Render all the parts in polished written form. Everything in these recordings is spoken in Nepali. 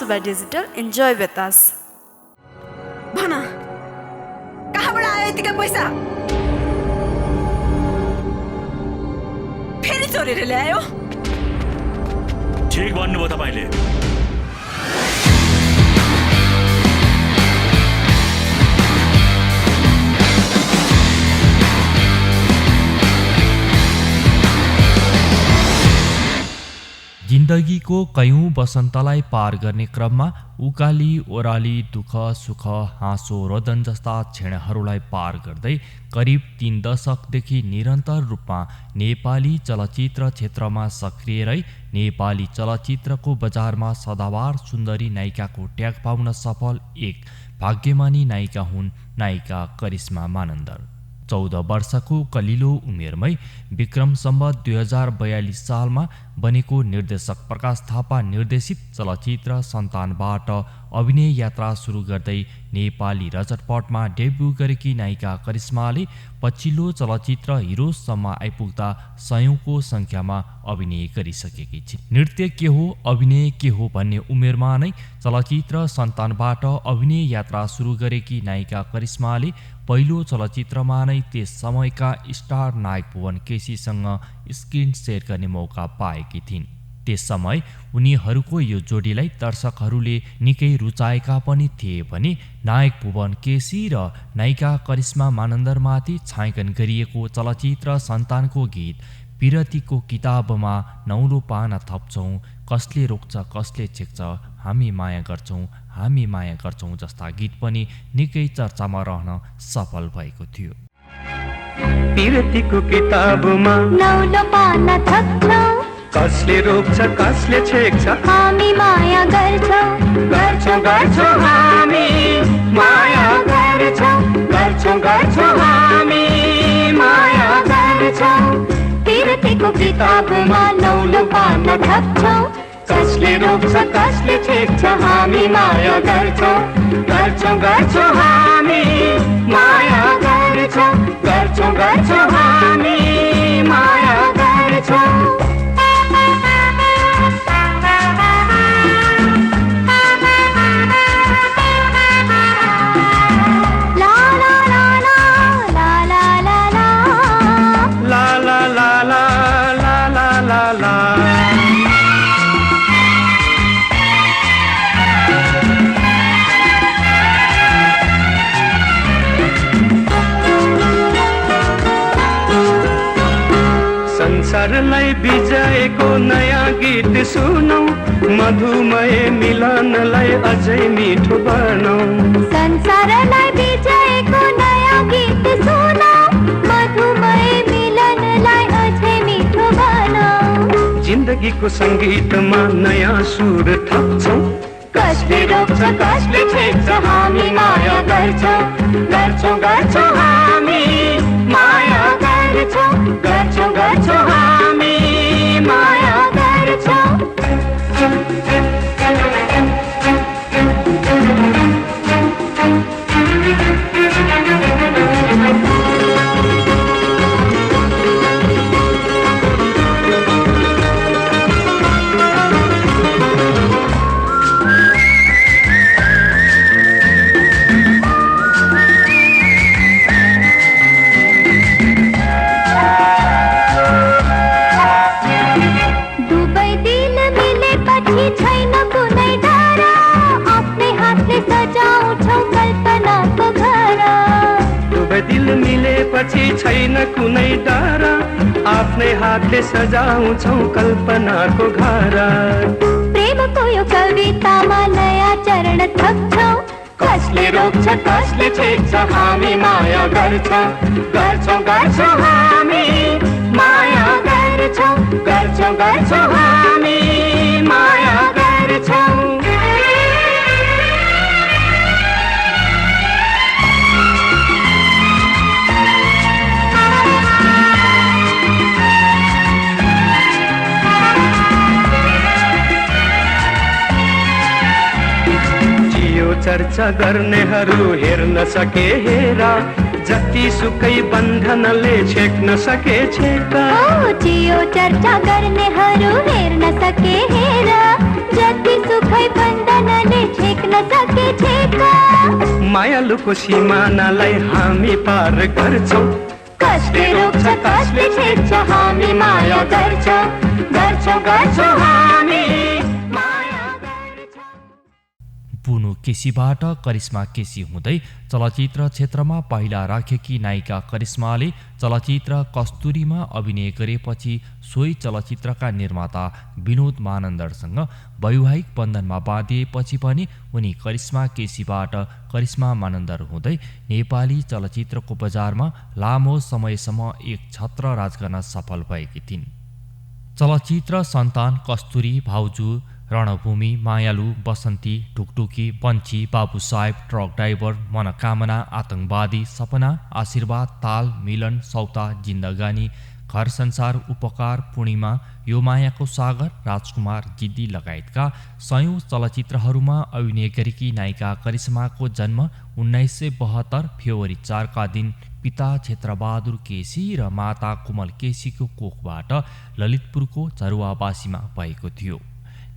Subba digital enjoy with us. भन कहाँबाट आयो यतिका पैसा? फेरि चोरेर ल्यायो? ठिक भन्नुभयो तपाईले। जिन्दगीको कयौं वसन्तलाई पार गर्ने क्रममा उकाली ओह्राली दुःख सुख हाँसो रोदन जस्ता क्षणहरूलाई पार गर्दै करिब 3 दशकदेखि निरन्तर रूपमा नेपाली चलचित्र क्षेत्रमा सक्रिय रही नेपाली चलचित्रको बजारमा सदाबार सुन्दरी नायिकाको ट्याग पाउन सफल एक भाग्यमानी नायिका हुन् नायिका करिश्मा मानन्दर। 14 वर्षको कलिलो उमेरमै विक्रम सम्वत 2042 सालमा बनेको निर्देशक प्रकाश थापा निर्देशित चलचित्र सन्तानबाट अभिनय यात्रा सुरु गर्दै नेपाली रजतपटमा डेब्यू गरेकी नायिका करिश्माले पछिल्लो चलचित्र हिरोजसम्म आइपुग्दा सयौंको संख्यामा अभिनय गरिसकेकी छिन्। नृत्य के हो अभिनय के हो भन्ने उमेरमा नै चलचित्र सन्तानबाट अभिनय यात्रा सुरु गरेकी नायिका करिश्माले पहिलो चलचित्रमा नै त्यस समयका स्टार नायक भुवन केसीसँग स्क्रिन सेयर गर्ने मौका पाएकी थिइन्। त्यस समय उनीहरूको यो जोडीलाई दर्शकहरूले निकै रुचाएका पनि थिए भने नायक भुवन केसी र नायिका करिश्मा मानन्दरमाथि छायाङ्कन गरिएको चलचित्र सन्तानको गीत विरतीको किताबमा नौलो पाना थप्छौँ, कसले रोक्छ कसले छेक्छ, हामी माया गर्छौँ जस्ता गीत पनि निकै चर्चामा रहन सफल भएको थियो। विरतीको किताबमा नौलो पाना थप्छौँ, कसले रोक्छ कसले छेक्छ, हामी माया गर्छौँ हामी माया गर्छौँ हामी माया गर्छौँ। विरतीको किताबमा नौलो पाना थप्छौँ, कसले रोक्छ कसले छेक्छ, हामी माया गर्छौँ हामी माया गर्छौँ हामी माया गर्छौँ। संसारलाई बिजाएको नयाँ गीत सुनौ, मधुमय मिलनलाई अझै मिठो बनौ। संसारलाई बिजाएको नयाँ गीत सुनौ, मधुमय मिलनलाई अझै मिठो बनौ। जिन्दगीको संगीतमा नयाँ सुर थप्छौ, कसले रोक्छ कसले छेक्छ, हामी माया गर्छौँ हामी माया गर्छौँ हामी माया गर्छौँ। पछि छैन कुनै डर, आफ्नै हातले सजाउँछौ कल्पनाको घर। प्रेमको यो कवितामा नयाँ चरण थप्छौ, कसले रोक्छ कसले छेक्छ, हामी माया गर्छौँ हामी माया गर्छौँ हामी माया गर्छौँ। चर्चा गर्नेहरू हेर्न सके हेरा, जति सुकै बन्धनले छेक्न सके छेका। जियो चर्चा गर्नेहरू हेर्न सके हेरा, जति सुकै बन्धन नसके छेका मायालुको सिमानालाई हामी पार गर्छौं कसले रोक्छ कसले छेक्छ हामी माया गर्छौं गर्छौं हामी माया गर्छौं। पुनु केसीबाट करिश्मा केसी हुँदै चलचित्र क्षेत्रमा पाइला राखेकी नायिका करिश्माले चलचित्र कस्तुरीमा अभिनय गरेपछि सोही चलचित्रका निर्माता विनोद मानन्दरसँग वैवाहिक बन्धनमा बाँधिएपछि पनि उनी करिश्मा केसीबाट करिश्मा मानन्दर हुँदै नेपाली चलचित्रको बजारमा लामो समयसम्म एक छत्र राज गर्न सफल भएकी थिइन्। चलचित्र सन्तान, कस्तुरी, भाउजू, रणभूमि, मायालु, बसन्ती, ढुकढुकी, पन्छी, बाबु साहेब, ट्रक ड्राइभर, मनोकामना, आतंकवादी, सपना, आशीर्वाद, ताल, मिलन, सौता, जिन्दगानी, घर संसार, उपकार, पूर्णिमा, यो मायाको सागर, राजकुमार, जिद्दी लगायतका सयौं चलचित्रहरूमा अभिनय गरेकी नायिका करिश्माको जन्म 1972 फेब्रुअरी 4 का दिन पिता क्षेत्रबहादुर केसी र माता कुमल केसीको कोखबाट ललितपुरको झरुवावासीमा भएको थियो।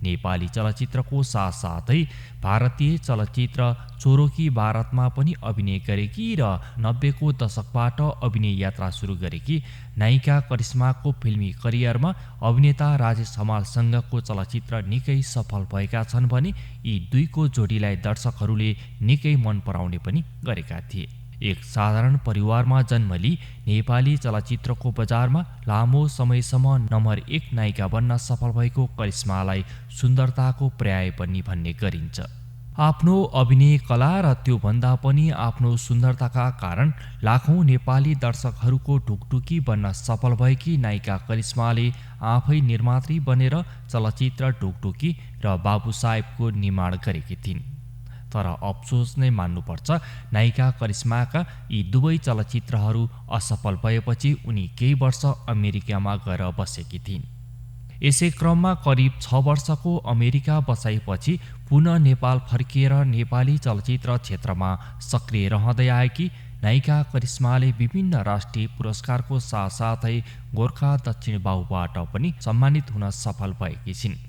नेपाली चलचित्रको साथसाथै भारतीय चलचित्र चोरो की बारातमा पनि अभिनय गरेकी र 90 को दशकबाट अभिनय यात्रा सुरु गरेकी नायिका करिश्माको फिल्मी करियरमा अभिनेता राजेश हमालसँगको चलचित्र निकै सफल भएका छन् भने यी दुईको जोडीलाई दर्शकहरूले निकै मन पराउने पनि गरेका थिए। एक साधारण परिवारमा जन्म लिई नेपाली चलचित्रको बजारमा लामो समयसम्म नम्बर 1 नायिका बन्न सफल भएको करिश्मालाई सुन्दरताको पर्याय पनि भन्ने गरिन्छ। आफ्नो अभिनय कला र त्योभन्दा पनि आफ्नो सुन्दरताका कारण लाखौं नेपाली दर्शकहरूको ढुकढुकी बन्न सफल भएकी नायिका करिश्माले आफै निर्मात्री बनेर चलचित्र ढुकढुकी र बाबु साहेबको निर्माण गरेकी थिइन्। तर अफसोस नै मान्नुपर्छ, नायिका करिश्माका यी दुवै चलचित्रहरू असफल भएपछि उनी केही वर्ष अमेरिकामा गएर बसेकी थिइन्। यसै क्रममा करिब 6 वर्षको अमेरिका बसाइपछि पुनः नेपाल फर्किएर नेपाली चलचित्र क्षेत्रमा सक्रिय रहँदै आएकी नायिका करिश्माले विभिन्न राष्ट्रिय पुरस्कारको साथसाथै गोर्खा दक्षिण बाहुबाट पनि सम्मानित हुन सफल भएकी छिन्।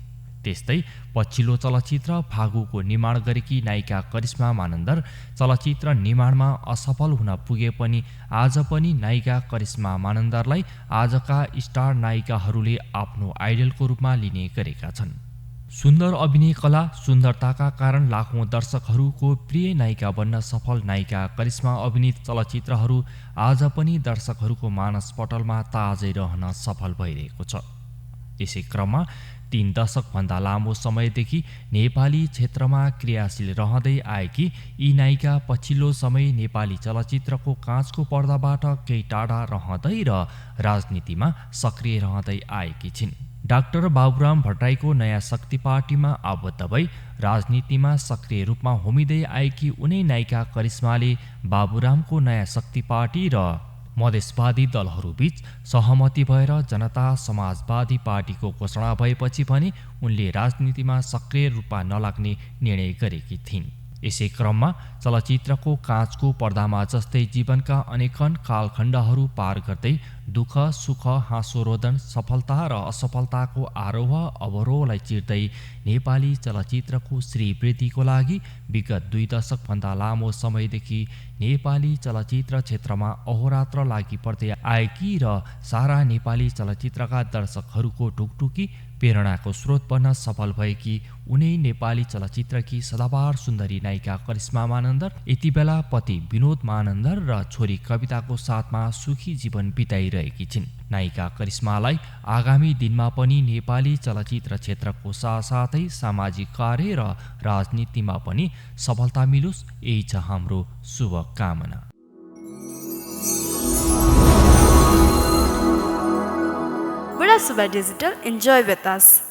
त्यस्तै पछिल्लो चलचित्र फागुको निर्माण गरेकी नायिका करिश्मा मानन्दर चलचित्र निर्माणमा असफल हुन पुगे पनि आज पनि नायिका करिश्मा मानन्दरलाई आजका स्टार नायिकाहरूले आफ्नो आइडलको रूपमा लिने गरेका छन्। सुन्दर अभिनय कला, सुन्दरताका कारण लाखौं दर्शकहरूको प्रिय नायिका बन्न सफल नायिका करिश्मा अभिनीत चलचित्रहरू आज पनि दर्शकहरूको मानसपटलमा ताजै रहन सफल भइरहेको छ। यसै क्रममा 3 दशकभन्दा लामो समयदेखि नेपाली क्षेत्रमा क्रियाशील रहँदै आएकी यी नायिका पछिल्लो समय नेपाली चलचित्रको काँचको पर्दाबाट केही टाढा रहँदै र राजनीतिमा सक्रिय रहँदै आएकी छिन्। डाक्टर बाबुराम भट्टराईको नयाँ शक्ति पार्टीमा आबद्ध भई राजनीतिमा सक्रिय रूपमा होमिँदै आएकी उनै नायिका करिश्माले बाबुरामको नयाँ शक्ति पार्टी र मधेसवादी दलहरूबीच सहमति भएर जनता समाजवादी पार्टीको घोषणा भएपछि पनि उनले राजनीतिमा सक्रिय रूपमा नलाग्ने निर्णय गरेकी थिइन्। यसै क्रममा चलचित्रको काँचको पर्दामा जस्तै जीवनका अनेकन कालखण्डहरू पार गर्दै दुःख, सुख, हाँसो रोदन, सफलता र असफलताको आरोह अवरोहलाई चिर्दै नेपाली चलचित्रको श्रीवृद्धिको लागि विगत 2 दशकभन्दा लामो समयदेखि नेपाली चलचित्र क्षेत्रमा अहोरात्र लागि पर्दै आएकी र सारा नेपाली चलचित्रका दर्शकहरूको ढुकढुकी प्रेरणाको स्रोत बन्न सफल भएकी उनै नेपाली चलचित्रकी सदाबहार सुन्दरी नायिका करिश्मा मानन्दर यति बेला पति विनोद मानन्दर र छोरी कविताको साथमा सुखी जीवन बिताइरहेकी छिन्। नायिका करिश्मालाई आगामी दिनमा पनि नेपाली चलचित्र क्षेत्रको साथसाथै सामाजिक कार्य र राजनीतिमा पनि सफलता मिलोस्, यही छ हाम्रो शुभकामना। Buddha Suba Digital, enjoy with us.